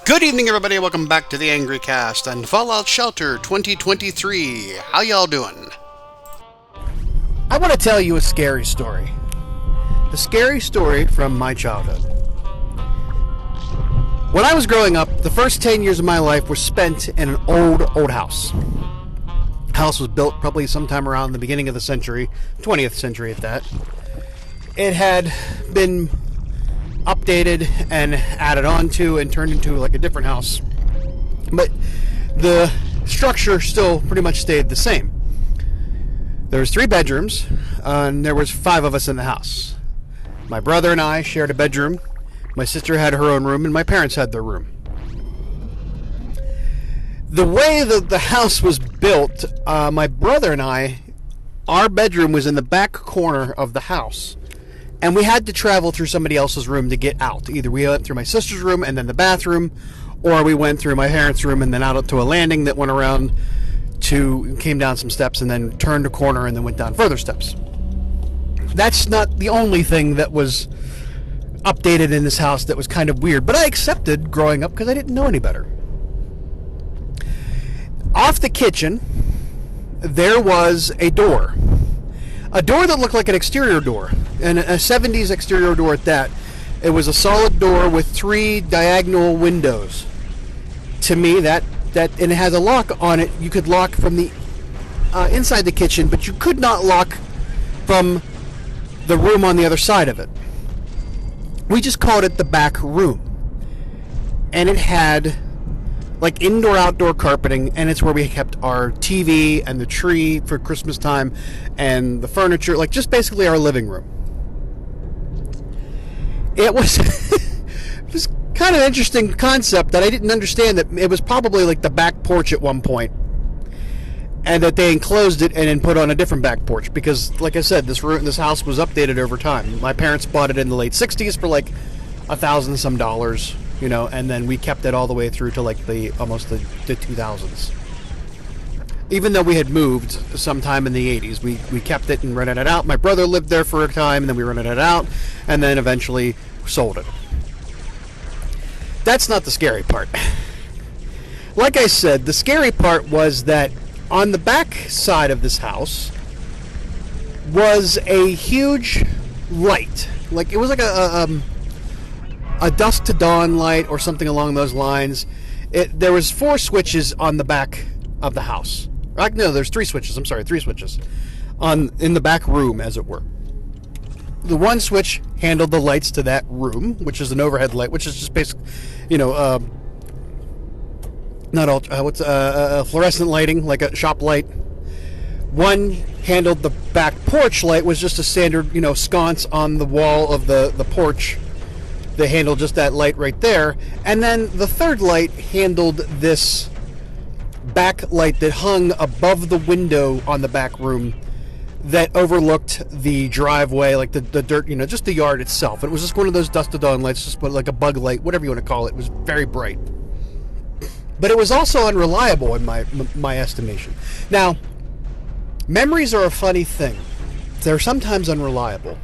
Good evening, everybody, and welcome back to the Angry Cast and Fallout Shelter 2023. How y'all doing? I want to tell you a scary story. A scary story from my childhood. When I was growing up, the first 10 years of my life were spent in an old house. The house was built probably sometime around the beginning of the century, 20th century at that. It had been updated and added on to and turned into like a different house. But the structure still pretty much stayed the same. There was 3 bedrooms, and there was 5 of us in the house. My brother and I shared a bedroom. My sister had her own room, and my parents had their room. The way that the house was built, my brother and I, our bedroom was in the back corner of the house. And we had to travel through somebody else's room to get out. Either we went through my sister's room and then the bathroom, or we went through my parents' room and then out to a landing that went around came down some steps and then turned a corner and then went down further steps. That's not the only thing that was updated in this house that was kind of weird, but I accepted growing up because I didn't know any better. Off the kitchen, there was a door. A door that looked like an exterior door, and a 70s exterior door at that. It was a solid door with 3 diagonal windows. To me, and it has a lock on it. You could lock from the inside the kitchen, but you could not lock from the room on the other side of it. We just called it the back room, and it had like indoor-outdoor carpeting, and it's where we kept our TV and the tree for Christmas time and the furniture, like just basically our living room. It was it was kind of an interesting concept that I didn't understand, that it was probably like the back porch at one point, and that they enclosed it and then put on a different back porch because, like I said, this house was updated over time. My parents bought it in the late 60s for like $1,000 some dollars. You know, and then we kept it all the way through to like almost the 2000s. Even though we had moved sometime in the 80s, we kept it and rented it out. My brother lived there for a time, and then we rented it out, and then eventually sold it. That's not the scary part. Like I said, the scary part was that on the back side of this house was a huge light. Like, it was like a dusk to dawn light or something along those lines. There was 4 switches on the back of the house. No, there's 3 switches. I'm sorry, 3 switches in the back room, as it were. The one switch handled the lights to that room, which is an overhead light, which is just basically, fluorescent lighting, like a shop light. One handled the back porch light, was just a standard, sconce on the wall of the porch. They handled just that light right there. And then the third light handled this back light that hung above the window on the back room that overlooked the driveway, like the dirt, just the yard itself. It was just one of those dusk to dawn lights, just like a bug light, whatever you want to call it. It was very bright. But it was also unreliable in my estimation. Now, memories are a funny thing. They're sometimes unreliable.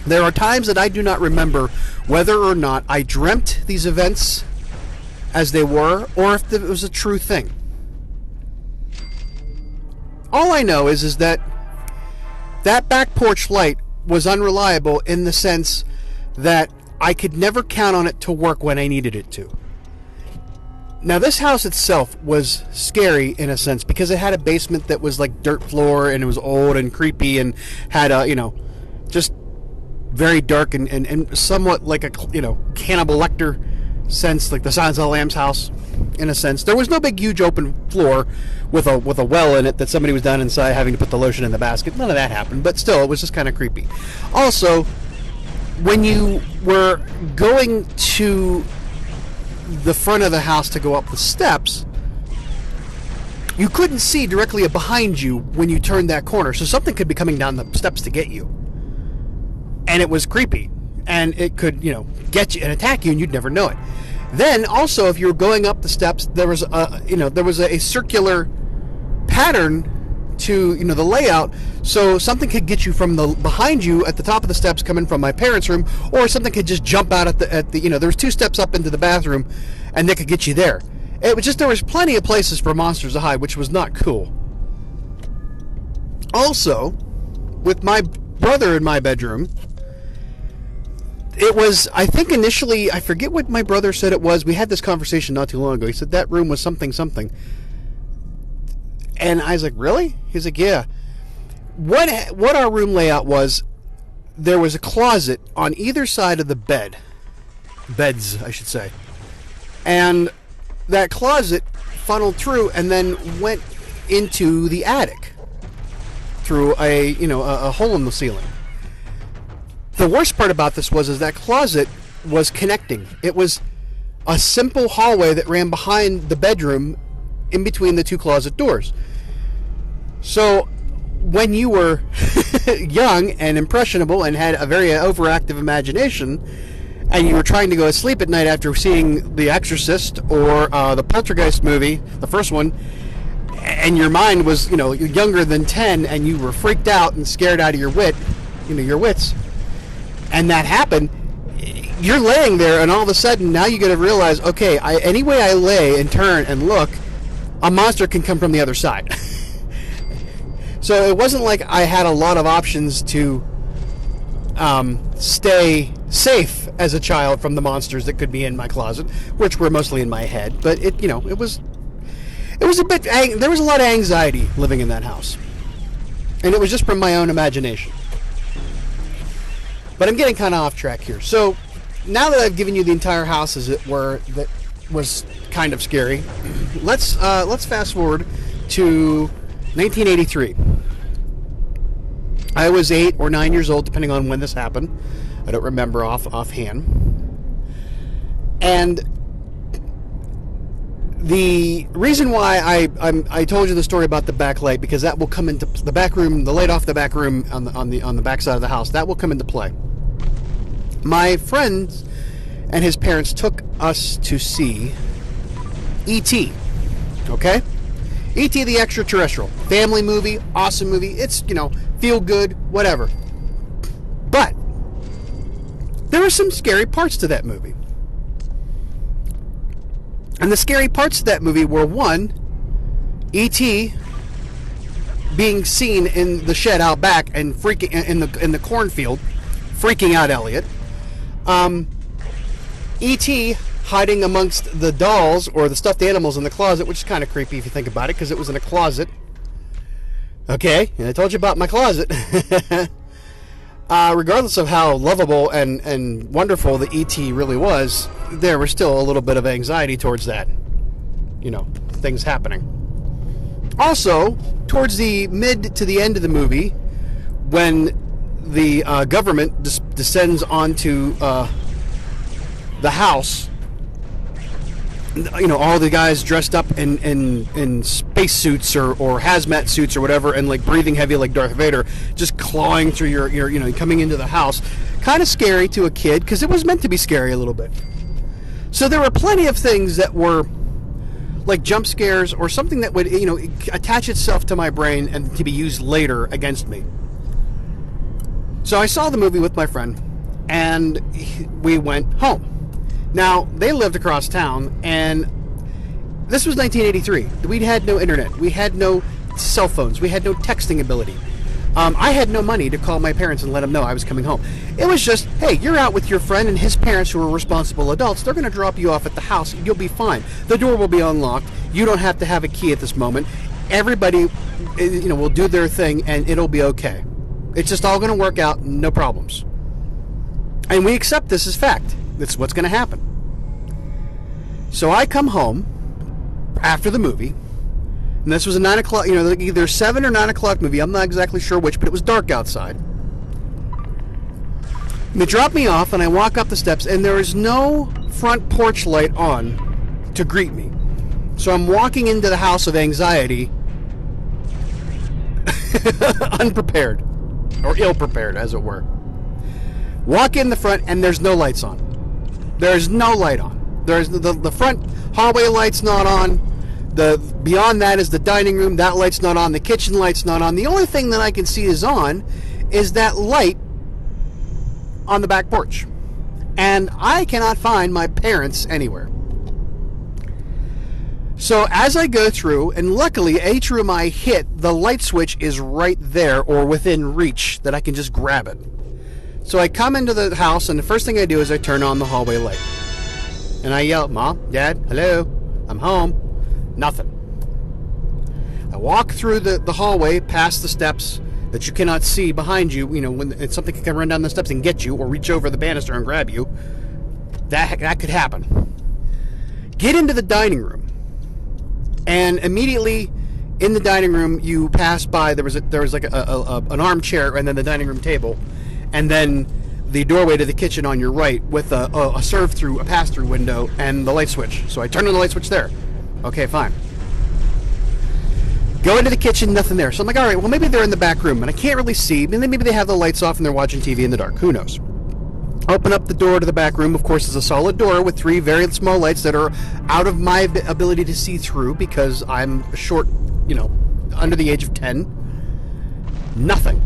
There are times that I do not remember whether or not I dreamt these events as they were, or if it was a true thing. All I know is that back porch light was unreliable in the sense that I could never count on it to work when I needed it to. Now, this house itself was scary in a sense because it had a basement that was like dirt floor, and it was old and creepy and had just very dark and somewhat like a Cannibal Lecter sense, like the Silence of the Lambs house in a sense. There was no big huge open floor with a well in it that somebody was down inside having to put the lotion in the basket. None of that happened, but still, it was just kind of creepy. Also, when you were going to the front of the house to go up the steps, you couldn't see directly behind you when you turned that corner, so something could be coming down the steps to get you. And it was creepy, and it could, get you and attack you, and you'd never know it. Then, also, if you were going up the steps, there was a circular pattern to, the layout, so something could get you from the behind you at the top of the steps coming from my parents' room, or something could just jump out at the there was 2 steps up into the bathroom, and they could get you there. It was just, there was plenty of places for monsters to hide, which was not cool. Also, with my brother in my bedroom, it was, I think initially, I forget what my brother said it was. We had this conversation not too long ago. He said that room was something. And I was like, really? He's like, yeah. What our room layout was, there was a closet on either side of the beds, I should say. And that closet funneled through and then went into the attic through a hole in the ceiling. The worst part about this was that closet was connecting. It was a simple hallway that ran behind the bedroom in between the two closet doors. So when you were young and impressionable and had a very overactive imagination, and you were trying to go to sleep at night after seeing The Exorcist or the Poltergeist movie, the first one, and your mind was, younger than 10, and you were freaked out and scared out of your wits, and that happened, you're laying there, and all of a sudden, now you got to realize, okay, any way I lay and turn and look, a monster can come from the other side. So it wasn't like I had a lot of options to stay safe as a child from the monsters that could be in my closet, which were mostly in my head. But it was a bit. There was a lot of anxiety living in that house, and it was just from my own imagination. But I'm getting kind of off track here. So now that I've given you the entire house, as it were, that was kind of scary, let's fast forward to 1983. I was 8 or 9 years old, depending on when this happened. I don't remember offhand. And the reason why I told you the story about the backlight, because that will come into the back room, the light off the back room on the back side of the house, that will come into play. My friends and his parents took us to see E.T. Okay? E.T. the Extraterrestrial. Family movie, awesome movie. It's, feel good, whatever. But there were some scary parts to that movie. And the scary parts of that movie were, one, E.T. being seen in the shed out back and freaking in the cornfield, freaking out Elliot. E.T. hiding amongst the dolls or the stuffed animals in the closet, which is kind of creepy if you think about it, because it was in a closet. Okay, and I told you about my closet. Regardless of how lovable and wonderful the E.T. really was, there was still a little bit of anxiety towards that. Things happening. Also, towards the mid to the end of the movie, when the government descends onto the house, all the guys dressed up in space suits or hazmat suits or whatever, and like breathing heavy like Darth Vader, just clawing through your coming into the house. Kind of scary to a kid, because it was meant to be scary a little bit. So there were plenty of things that were like jump scares or something that would attach itself to my brain and to be used later against me. So I saw the movie with my friend, and we went home. Now, they lived across town, and this was 1983. We had no internet. We had no cell phones. We had no texting ability. I had no money to call my parents and let them know I was coming home. It was just, hey, you're out with your friend and his parents, who are responsible adults. They're going to drop you off at the house. You'll be fine. The door will be unlocked. You don't have to have a key at this moment. Everybody, will do their thing, and it'll be okay. It's just all going to work out, no problems. And we accept this as fact. That's what's going to happen. So I come home after the movie, and this was a 9 o'clock, either 7 or 9 o'clock movie. I'm not exactly sure which, but it was dark outside. And they drop me off, and I walk up the steps, and there is no front porch light on to greet me. So I'm walking into the house of anxiety, unprepared, or ill-prepared, as it were. Walk in the front, and there's no lights on. There's no light on. There's the front hallway light's not on. Beyond that is the dining room. That light's not on. The kitchen light's not on. The only thing that I can see is on is that light on the back porch. And I cannot find my parents anywhere. So as I go through, and luckily each room I hit, the light switch is right there or within reach that I can just grab it. So I come into the house, and the first thing I do is I turn on the hallway light. And I yell, Mom, Dad, hello, I'm home. Nothing. I walk through the hallway past the steps that you cannot see behind you, when something can run down the steps and get you or reach over the banister and grab you. That could happen. Get into the dining room. And immediately in the dining room, you pass by, there was like an armchair and then the dining room table. And then the doorway to the kitchen on your right with a pass-through window and the light switch. So I turn on the light switch there. Okay, fine. Go into the kitchen, nothing there. So I'm like, all right, well, maybe they're in the back room, and I can't really see. Maybe they have the lights off and they're watching TV in the dark. Who knows? Open up the door to the back room. Of course, it's a solid door with 3 very small lights that are out of my ability to see through because I'm short, under the age of 10. Nothing.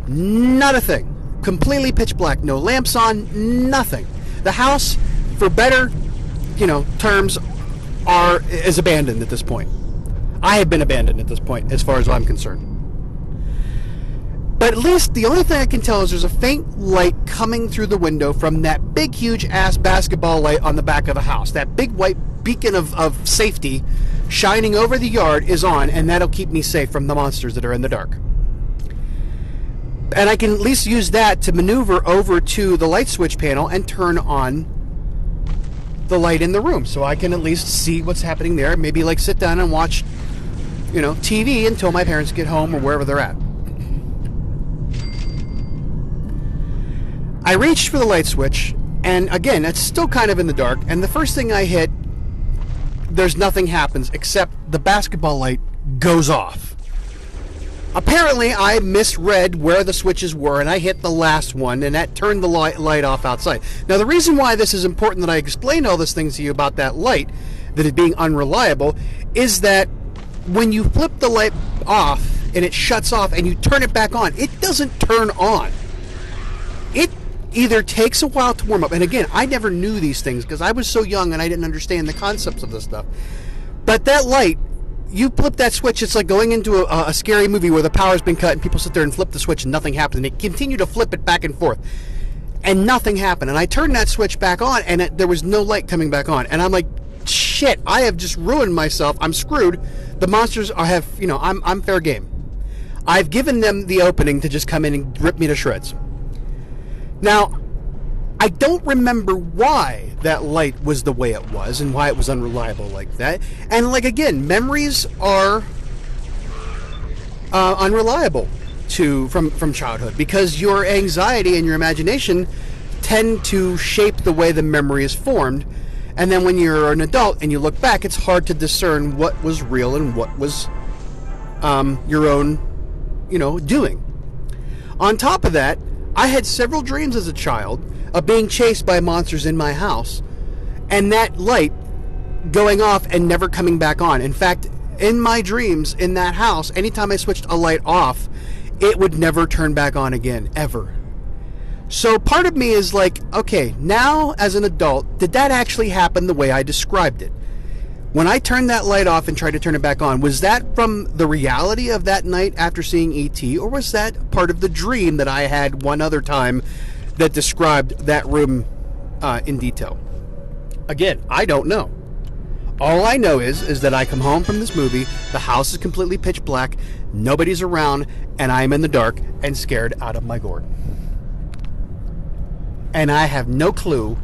Not a thing. Completely pitch black. No lamps on. Nothing. The house, for better, terms, is abandoned at this point. I have been abandoned at this point, as far as I'm concerned. But at least the only thing I can tell is there's a faint light coming through the window from that big, huge-ass basketball light on the back of the house. That big white beacon of safety shining over the yard is on, and that'll keep me safe from the monsters that are in the dark. And I can at least use that to maneuver over to the light switch panel and turn on the light in the room, so I can at least see what's happening there. Maybe sit down and watch, TV until my parents get home or wherever they're at. I reached for the light switch, and again, it's still kind of in the dark, and the first thing I hit, there's nothing happens except the basketball light goes off. Apparently, I misread where the switches were, and I hit the last one, and that turned the light off outside. Now, the reason why this is important that I explained all these things to you about that light, that it being unreliable, is that when you flip the light off, and it shuts off, and you turn it back on, it doesn't turn on. It either takes a while to warm up, and again, I never knew these things, because I was so young, and I didn't understand the concepts of this stuff. But that light, you flip that switch, it's like going into a scary movie where the power's been cut and people sit there and flip the switch and nothing happens. And they continue to flip it back and forth. And nothing happened. And I turned that switch back on and there was no light coming back on. And I'm like, shit, I have just ruined myself. I'm screwed. The monsters I'm fair game. I've given them the opening to just come in and rip me to shreds. Now, I don't remember why that light was the way it was and why it was unreliable like that. And again, memories are unreliable from childhood because your anxiety and your imagination tend to shape the way the memory is formed. And then when you're an adult and you look back, it's hard to discern what was real and what was your own, doing. On top of that, I had several dreams as a child of being chased by monsters in my house, and that light going off and never coming back on. In fact, in my dreams in that house, anytime I switched a light off, it would never turn back on again, ever. So part of me is like, okay, now as an adult, did that actually happen the way I described it? When I turned that light off and tried to turn it back on, was that from the reality of that night after seeing E.T., or was that part of the dream that I had one other time that described that room in detail? Again, I don't know. All I know is that I come home from this movie, the house is completely pitch black, nobody's around, and I'm in the dark and scared out of my gourd. And I have no clue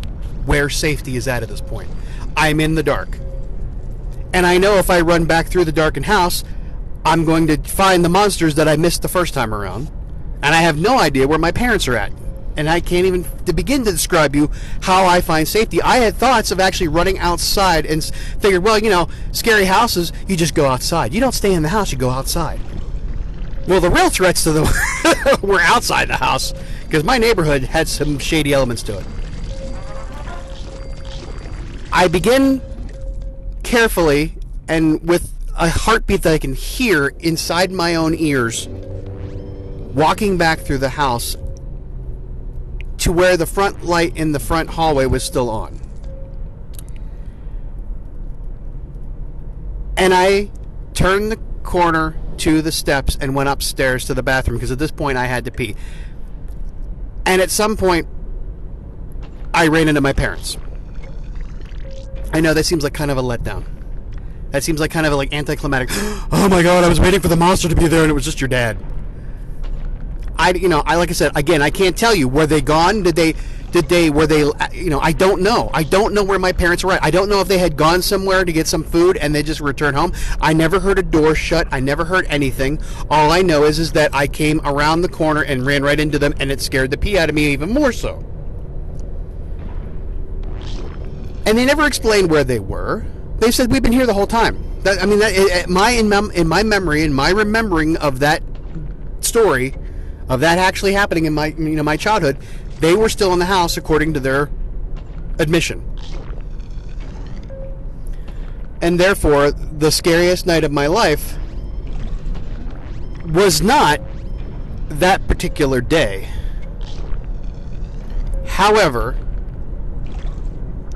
where safety is at this point. I'm in the dark. And I know if I run back through the darkened house, I'm going to find the monsters that I missed the first time around. And I have no idea where my parents are at. And I can't even begin to describe you how I find safety. I had thoughts of actually running outside and figured, well, scary houses, you just go outside. You don't stay in the house, you go outside. Well, the real threats to the were outside the house, because my neighborhood had some shady elements to it. I begin carefully and with a heartbeat that I can hear inside my own ears, walking back through the house to where the front light in the front hallway was still on. And I turned the corner to the steps and went upstairs to the bathroom because at this point I had to pee. And at some point, I ran into my parents. I know that seems like kind of a letdown. That seems like kind of like anticlimactic. Oh my God, I was waiting for the monster to be there and it was just your dad. Like I said, again, I can't tell you. Were they gone? Were they, I don't know. I don't know where my parents were at. I don't know if they had gone somewhere to get some food and they just returned home. I never heard a door shut. I never heard anything. All I know is that I came around the corner and ran right into them, and it scared the pee out of me even more so. And they never explained where they were. They said, we've been here the whole time. In my memory, in my remembering of that story, of that actually happening in my childhood, they were still in the house according to their admission. And therefore, the scariest night of my life was not that particular day. However,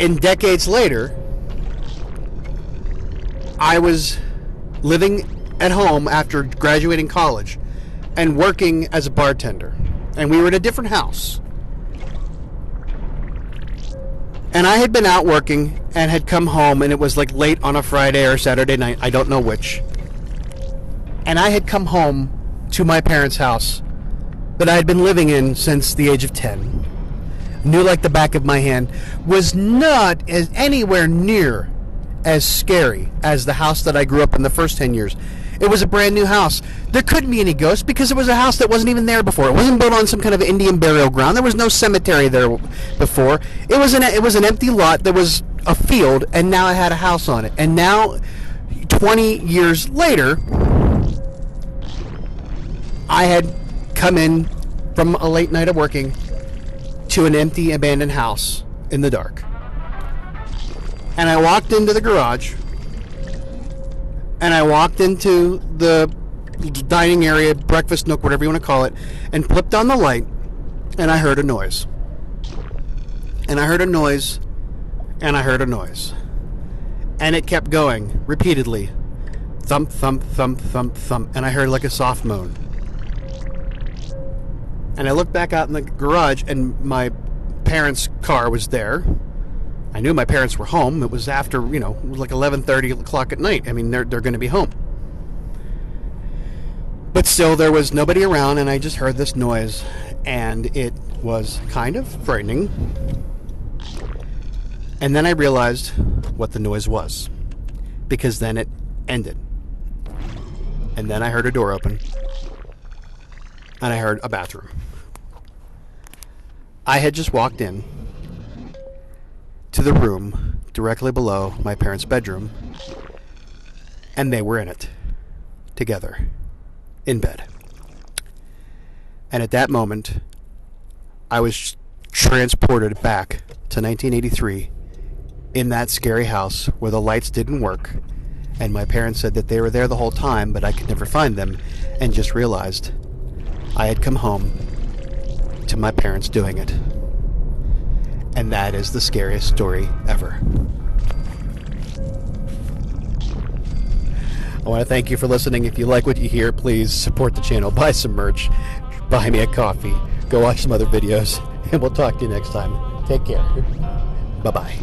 in decades later, I was living at home after graduating college and working as a bartender. And we were in a different house. And I had been out working and had come home, and it was like late on a Friday or Saturday night, I don't know which. And I had come home to my parents' house that I had been living in since the age of 10. Knew like the back of my hand. Was not as anywhere near as scary as the house that I grew up in the first 10 years. It was a brand new house. There couldn't be any ghosts because it was a house that wasn't even there before. It wasn't built on some kind of Indian burial ground. There was no cemetery there before. It was an empty lot. There was a field, and now it had a house on it. And now, 20 years later, I had come in from a late night of working to an empty, abandoned house in the dark. And I walked into the garage, and I walked into the dining area, breakfast nook, whatever you want to call it, and flipped on the light, and I heard a noise. And I heard a noise, and I heard a noise. And it kept going, repeatedly. Thump, thump, thump, thump, thump. And I heard like a soft moan. And I looked back out in the garage, and my parents' car was there. I knew my parents were home. It was after, it was like 11:30 o'clock at night. I mean, they're going to be home. But still, there was nobody around, and I just heard this noise, and it was kind of frightening. And then I realized what the noise was, because then it ended. And then I heard a door open, and I heard a bathroom. I had just walked in to the room directly below my parents' bedroom, and they were in it, together, in bed. And at that moment, I was transported back to 1983 in that scary house where the lights didn't work, and my parents said that they were there the whole time, but I could never find them, and just realized I had come home to my parents doing it. And that is the scariest story ever. I want to thank you for listening. If you like what you hear, please support the channel. Buy some merch. Buy me a coffee. Go watch some other videos. And we'll talk to you next time. Take care. Bye-bye.